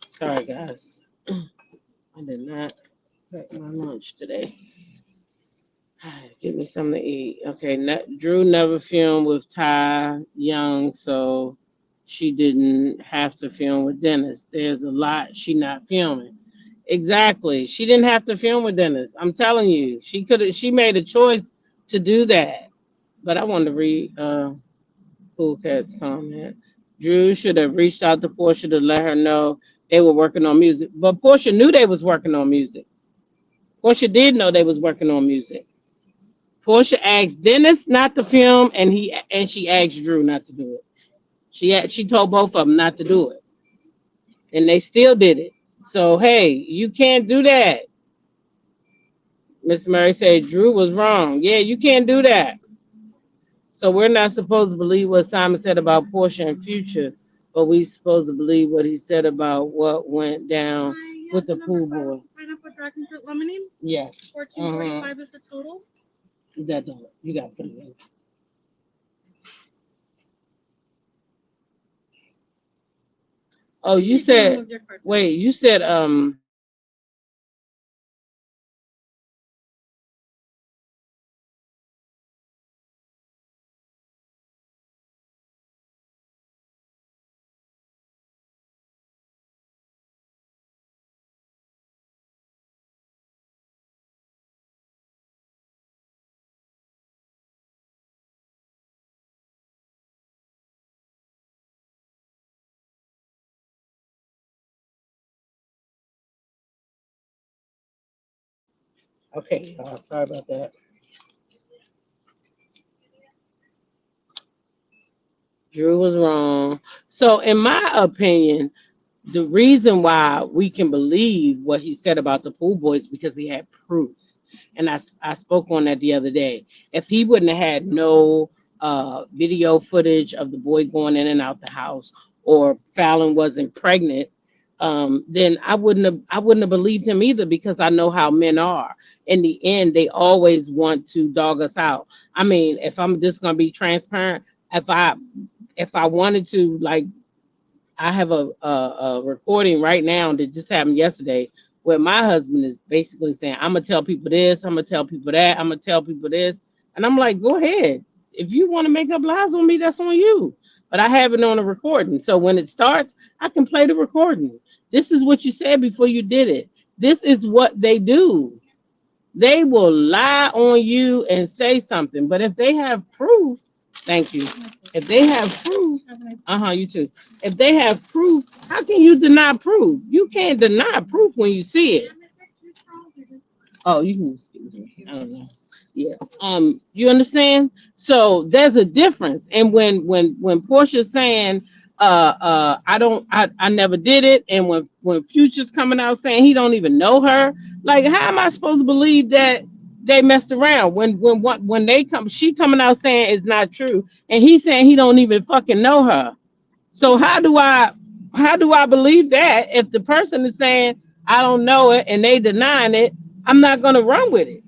Sorry, guys. I did not pack my lunch today. Give me something to eat. Okay, Drew never filmed with Ty Young, so she didn't have to film with Dennis. There's a lot she not filming. Exactly. She didn't have to film with Dennis. I'm telling you, she could have. She made a choice to do that. But I wanted to read Cool Cat's comment. Drew should have reached out to Portia to let her know they were working on music. But Portia knew they was working on music. Portia did know they was working on music. Portia asked Dennis not to film, and she asked Drew not to do it. She told both of them not to do it, and they still did it. So hey, you can't do that. Miss Murray said Drew was wrong. Yeah, you can't do that. So we're not supposed to believe what Simon said about Portia and Future, but we supposed to believe what he said about what went down with the pool boy. Pineapple dragon fruit lemonade. Yes. 14.45 is the total. That don't. You got to put it in. Oh, you said. Wait, you said okay. Sorry about that. Drew was wrong. So, in my opinion, the reason why we can believe what he said about the pool boy is because he had proof. And I spoke on that the other day. If he wouldn't have had no video footage of the boy going in and out the house, or Fallon wasn't pregnant, then I wouldn't have believed him either, because I know how men are. In the end, they always want to dog us out. I mean, if I'm just gonna be transparent, if I if I wanted to, like, I have a recording right now that just happened yesterday, where my husband is basically saying, I'm gonna tell people this, I'm gonna tell people that, I'm gonna tell people this. And I'm like, go ahead. If you want to make up lies on me, that's on you. But I have it on a recording. So when it starts, I can play the recording. This is what you said before you did it. This is what they do. They will lie on you and say something. But if they have proof, thank you. If they have proof, you too. If they have proof, how can you deny proof? You can't deny proof when you see it. Oh, you can excuse me. I don't know. Yeah. You understand? So there's a difference. And when Portia's saying, I never did it, and when Future's coming out saying he don't even know her, like, how am I supposed to believe that they messed around when they come, she coming out saying it's not true, and he's saying he don't even fucking know her. So how do I believe that if the person is saying I don't know it and they denying it? I'm not gonna run with it,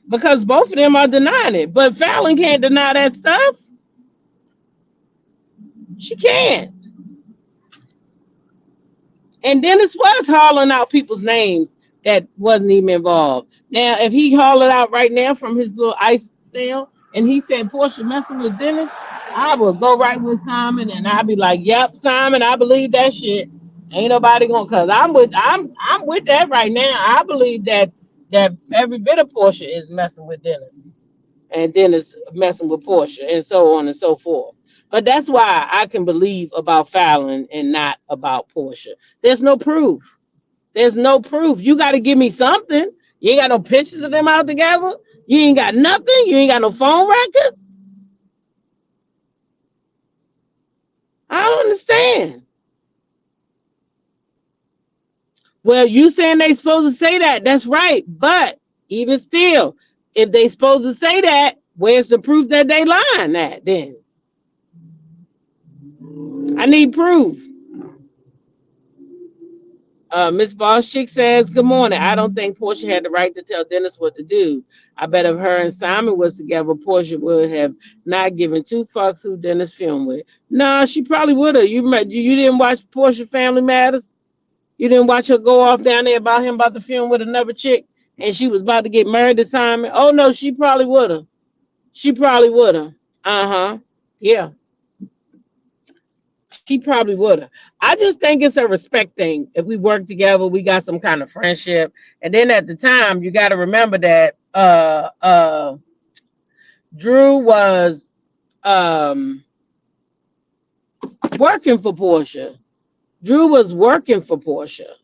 because both of them are denying it. But Fallon can't deny that stuff. She can't. And Dennis was hollering out people's names that wasn't even involved. Now, if he hollered out right now from his little ice cell and he said Porsha messing with Dennis, I will go right with Simon and I'll be like, "Yep, Simon, I believe that shit." Ain't nobody gonna, cause I'm with that right now. I believe that every bit of Porsha is messing with Dennis and Dennis messing with Porsha and so on and so forth. But that's why I can believe about Fallon and not about Porsha. There's no proof. There's no proof. You got to give me something. You ain't got no pictures of them out together. You ain't got nothing. You ain't got no phone records. I don't understand. Well, you saying they supposed to say that. That's right. But even still, if they supposed to say that, where's the proof that they lying at then? I need proof. Miss Boss Chick says, "Good morning. I don't think Portia had the right to tell Dennis what to do. I bet if her and Simon was together, Portia would have not given two fucks who Dennis filmed with. No, she probably would have. You didn't watch Portia Family Matters? You didn't watch her go off down there about him about to film with another chick and she was about to get married to Simon? Oh no, she probably would have. She probably would have. Uh-huh. Yeah. She probably would have. I just think it's a respect thing. If we work together, we got some kind of friendship. And then at the time, you got to remember that Drew was um working for Portia. Drew was working for Portia.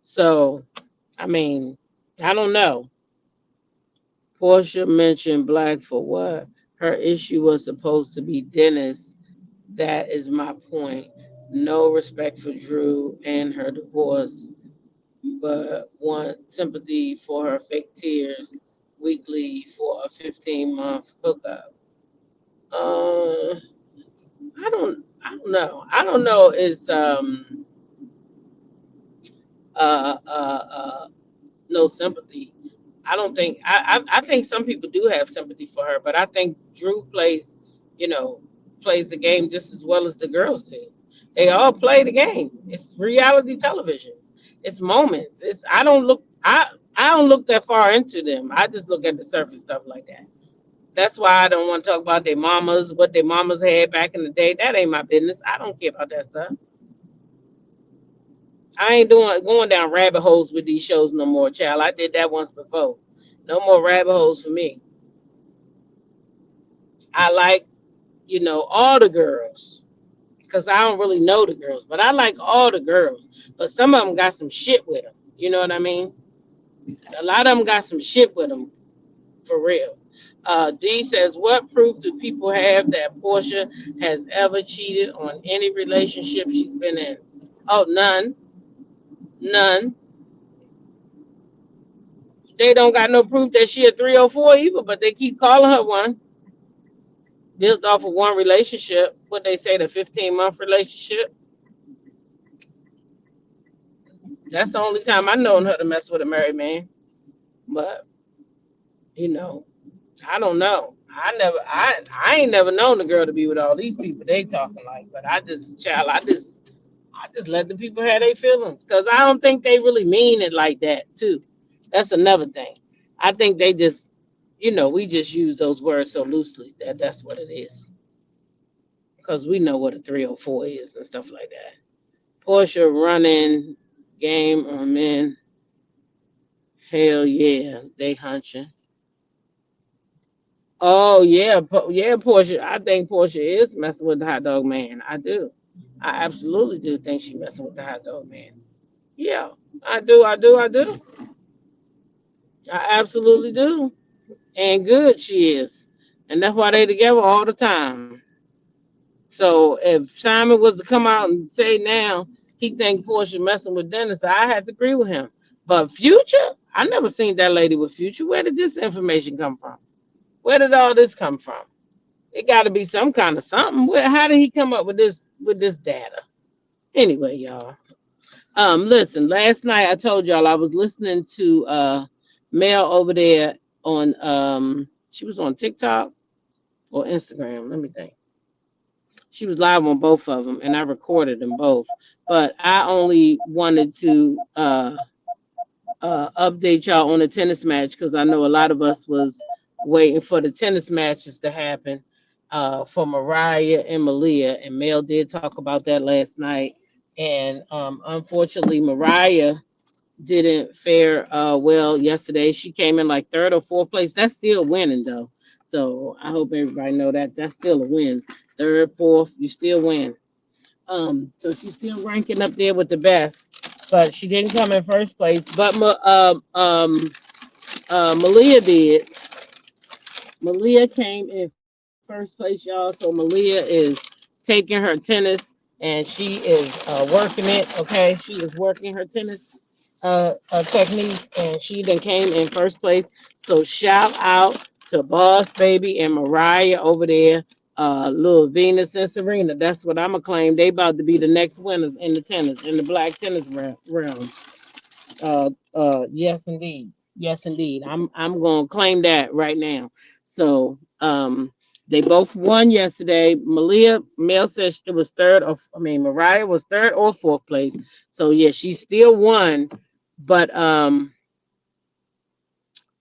So, I mean, I don't know. Portia mentioned black for what? Her issue was supposed to be Dennis. That is my point. No respect for Drew and her divorce, but want sympathy for her fake tears weekly for a 15-month hookup. Uh, I don't know. I don't know. Is uh uh uh no sympathy. I don't think I think some people do have sympathy for her, but I think Drew plays, you know, plays the game just as well as the girls do. They all play the game. It's reality television. It's moments. It's I don't look that far into them. I just look at the surface stuff like that. That's why I don't want to talk about their mamas, what their mamas had back in the day. That ain't my business. I don't care about that stuff. I ain't doing going down rabbit holes with these shows no more, child. I did that once before. No more rabbit holes for me. I like, all the girls because I don't really know the girls, but I like all the girls. But some of them got some shit with them. You know what I mean? A lot of them got some shit with them for real. D says, "What proof do people have that Portia has ever cheated on any relationship she's been in?" Oh, none, none. They don't got no proof that she a 304 either, but they keep calling her one. Built off of one relationship. What they say, the 15-month relationship. That's the only time I known her to mess with a married man. But you know, I don't know. I ain't never known the girl to be with all these people they talking like. But I just let the people have their feelings because I don't think they really mean it like that too. That's another thing. I think they just, we just use those words so loosely that that's what it is. Because we know what a 304 is and stuff like that. Portia running game on men. Hell yeah, they hunching. Oh yeah, yeah, Portia. I think Portia is messing with the hot dog man. I do. I absolutely do think she messing with the hot dog man. Yeah, I do. I do. I do. I absolutely do. And good she is. And that's why they together all the time. So if Simon was to come out and say now he think Portia messing with Dennis, I had to agree with him. But Future, I never seen that lady with Future. Where did this information come from? Where did all this come from? It got to be some kind of something. How did he come up with this data? Anyway, y'all. Listen. Last night I told y'all I was listening to Mel over there on she was on TikTok or Instagram. Let me think. She was live on both of them, and I recorded them both. But I only wanted to update y'all on the tennis match because I know a lot of us was waiting for the tennis matches to happen for Mariah and Malia, and Mel did talk about that last night. And unfortunately, Mariah didn't fare well yesterday. She came in like third or fourth place. That's still winning though. So I hope everybody know that that's still a win. Third, fourth, you still win. So she's still ranking up there with the best, but she didn't come in first place. But Malia did. Malia came in first place, y'all. So Malia is taking her tennis and she is working it. Okay, she is working her tennis technique, and she then came in first place. So shout out to Boss Baby and Mariah over there. Little Venus and Serena. That's what I'm gonna claim. They about to be the next winners in the tennis, in the black tennis realm. Yes indeed. Yes indeed. I'm gonna claim that right now. So they both won yesterday. Malia Mel says it was third or I mean Mariah was third or fourth place. So yeah, she still won, but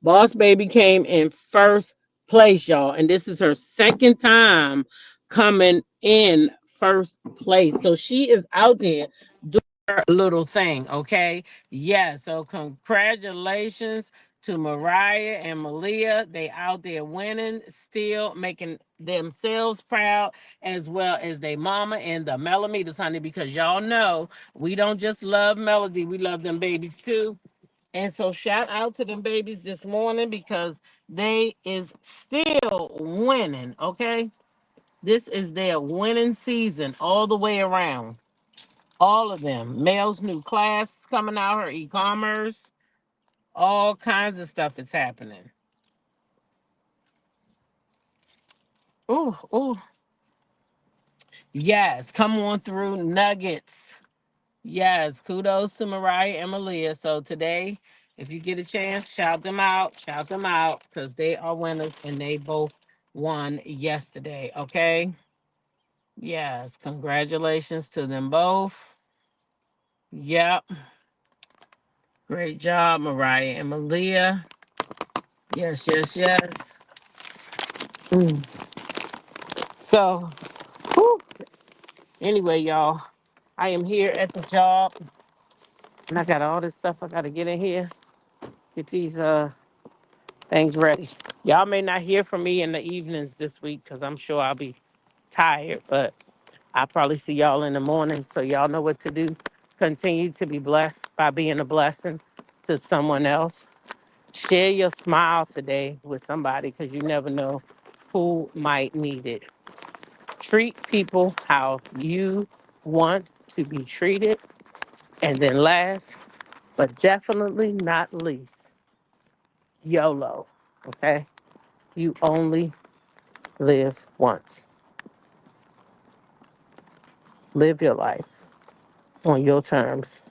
Boss Baby came in first place, y'all, and this is her second time coming in first place. So she is out there doing her little thing, okay? Yeah, so congratulations to Mariah and Malia. They out there winning, still making themselves proud, as well as their mama and the Melometers, honey, because y'all know we don't just love Melody, we love them babies too. And so shout out to them babies this morning because they is still winning, okay? This is their winning season all the way around. All of them. Mel's new class coming out, her e-commerce, all kinds of stuff is happening. Oh, oh. Yes, come on through Nuggets. Yes, kudos to Mariah and Malia. So today, if you get a chance, shout them out, because they are winners and they both won yesterday. Okay. Yes, congratulations to them both. Yep. Great job, Mariah and Malia. Yes, yes, yes. Mm. So, whew. Anyway, y'all, I am here at the job and I got all this stuff I got to get in here. Get these things ready. Y'all may not hear from me in the evenings this week because I'm sure I'll be tired, but I'll probably see y'all in the morning. So y'all know what to do. Continue to be blessed by being a blessing to someone else. Share your smile today with somebody because you never know who might need it. Treat people how you want to be treated. And then last, but definitely not least, YOLO. Okay? You only live once. Live your life on your terms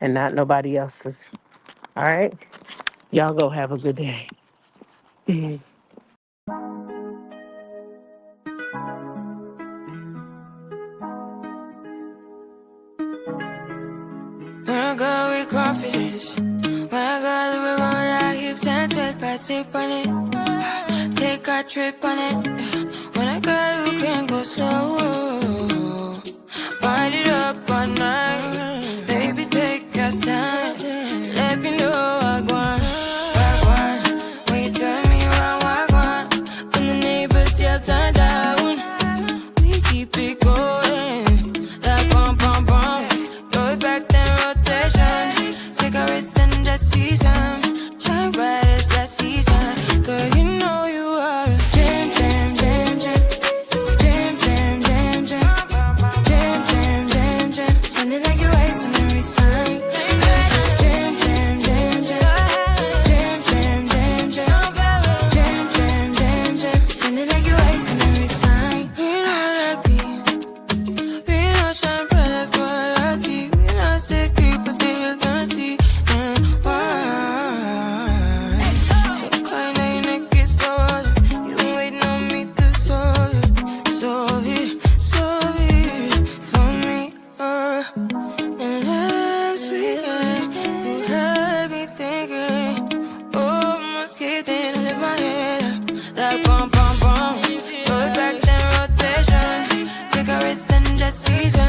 and not nobody else's. All right? Y'all go have a good day. When I go with confidence, when I go to it, roll our hips and take a sip on it, take a trip on it. When I go, you can go slow, wind it up all night, baby, take your time, let me know I want. When you turn me around, I want. When the neighbors yell, turn down, we keep it going, like bum bum bum. Throw it back, then rotation. Cigarettes and the season. Shine bright as that season. Girl, you know you are a jam, jam, jam, jam. Jam, jam, jam, jam. Jam, jam, jam, jam. Sounding like you're wasting every time. And last weekend, you had me thinking, oh, must keep thinking, lift my head up. Like bum, bum, bum. Put back in rotation. Figure it's in the season.